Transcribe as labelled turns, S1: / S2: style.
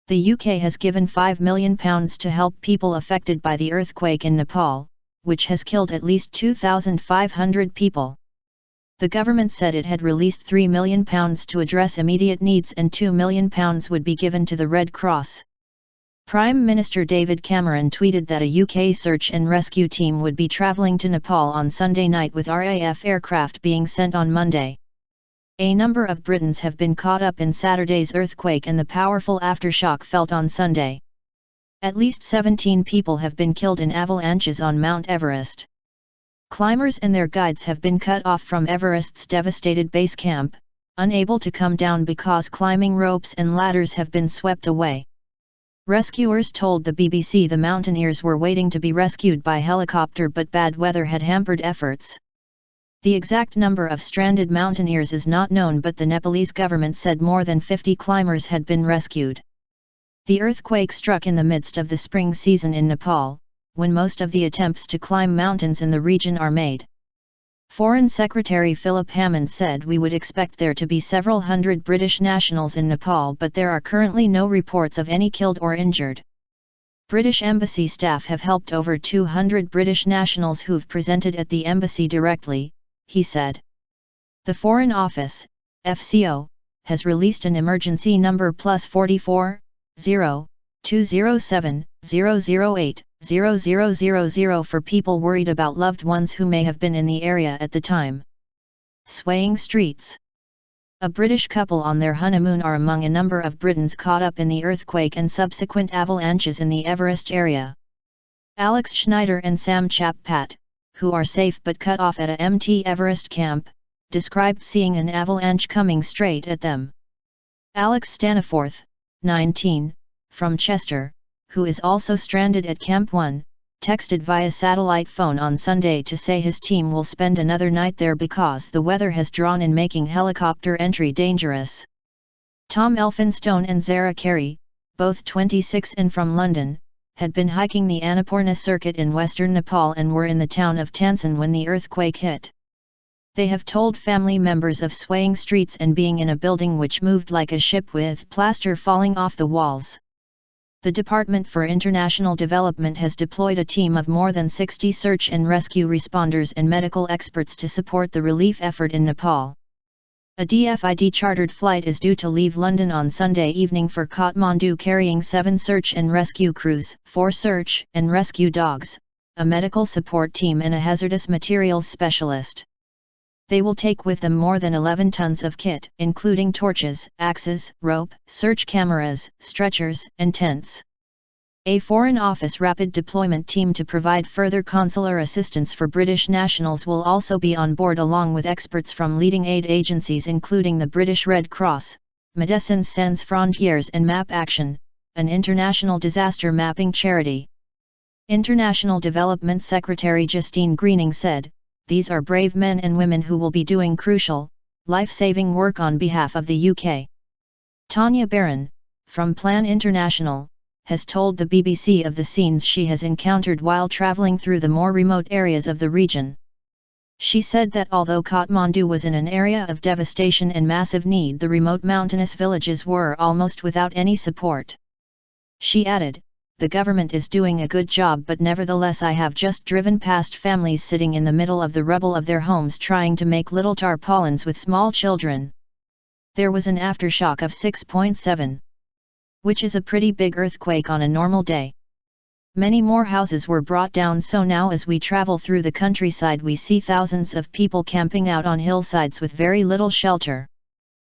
S1: The UK has given £5 million to help people affected by the earthquake in Nepal, which has killed at least 2,500 people. The government said it had released £3 million to address immediate needs and £2 million would be given to the Red Cross. Prime Minister David Cameron tweeted that a UK search and rescue team would be travelling to Nepal on Sunday night with RAF aircraft being sent on Monday. A number of Britons have been caught up in Saturday's earthquake and the powerful aftershock felt on Sunday. At least 17 people have been killed in avalanches on Mount Everest. Climbers and their guides have been cut off from Everest's devastated base camp, unable to come down because climbing ropes and ladders have been swept away. Rescuers told the BBC the mountaineers were waiting to be rescued by helicopter, but bad weather had hampered efforts. The exact number of stranded mountaineers is not known, but the Nepalese government said more than 50 climbers had been rescued. The earthquake struck in the midst of the spring season in Nepal, when most of the attempts to climb mountains in the region are made. Foreign Secretary Philip Hammond said we would expect there to be several hundred British nationals in Nepal, but there are currently no reports of any killed or injured. British embassy staff have helped over 200 British nationals who've presented at the embassy directly, he said. The Foreign Office, FCO, has released an emergency number +44 0 207 008 0000 for people worried about loved ones who may have been in the area at the time. Swaying streets. A British couple on their honeymoon are among a number of Britons caught up in the earthquake and subsequent avalanches in the Everest area. Alex Schneider and Sam Chappat, who are safe but cut off at a Mt Everest camp, described seeing an avalanche coming straight at them. Alex Staniforth, 19, from Chester, who is also stranded at Camp 1, texted via satellite phone on Sunday to say his team will spend another night there because the weather has drawn in, making helicopter entry dangerous. Tom Elphinstone and Zara Carey, both 26 and from London, had been hiking the Annapurna circuit in western Nepal and were in the town of Tansen when the earthquake hit. They have told family members of swaying streets and being in a building which moved like a ship with plaster falling off the walls. The Department for International Development has deployed a team of more than 60 search and rescue responders and medical experts to support the relief effort in Nepal. A DFID chartered flight is due to leave London on Sunday evening for Kathmandu, carrying 7 search and rescue crews, 4 search and rescue dogs, a medical support team and a hazardous materials specialist. They will take with them more than 11 tons of kit, including torches, axes, rope, search cameras, stretchers, and tents. A Foreign Office rapid deployment team to provide further consular assistance for British nationals will also be on board, along with experts from leading aid agencies including the British Red Cross, Médecins Sans Frontières and Map Action, an international disaster mapping charity. International Development Secretary Justine Greening said, "These are brave men and women who will be doing crucial, life-saving work on behalf of the UK." Tanya Barron, from Plan International, has told the BBC of the scenes she has encountered while travelling through the more remote areas of the region. She said that although Kathmandu was in an area of devastation and massive need, the remote mountainous villages were almost without any support. She added, "The government is doing a good job, but nevertheless I have just driven past families sitting in the middle of the rubble of their homes trying to make little tarpaulins with small children." There was an aftershock of 6.7. Which is a pretty big earthquake on a normal day. Many more houses were brought down, so now as we travel through the countryside we see thousands of people camping out on hillsides with very little shelter.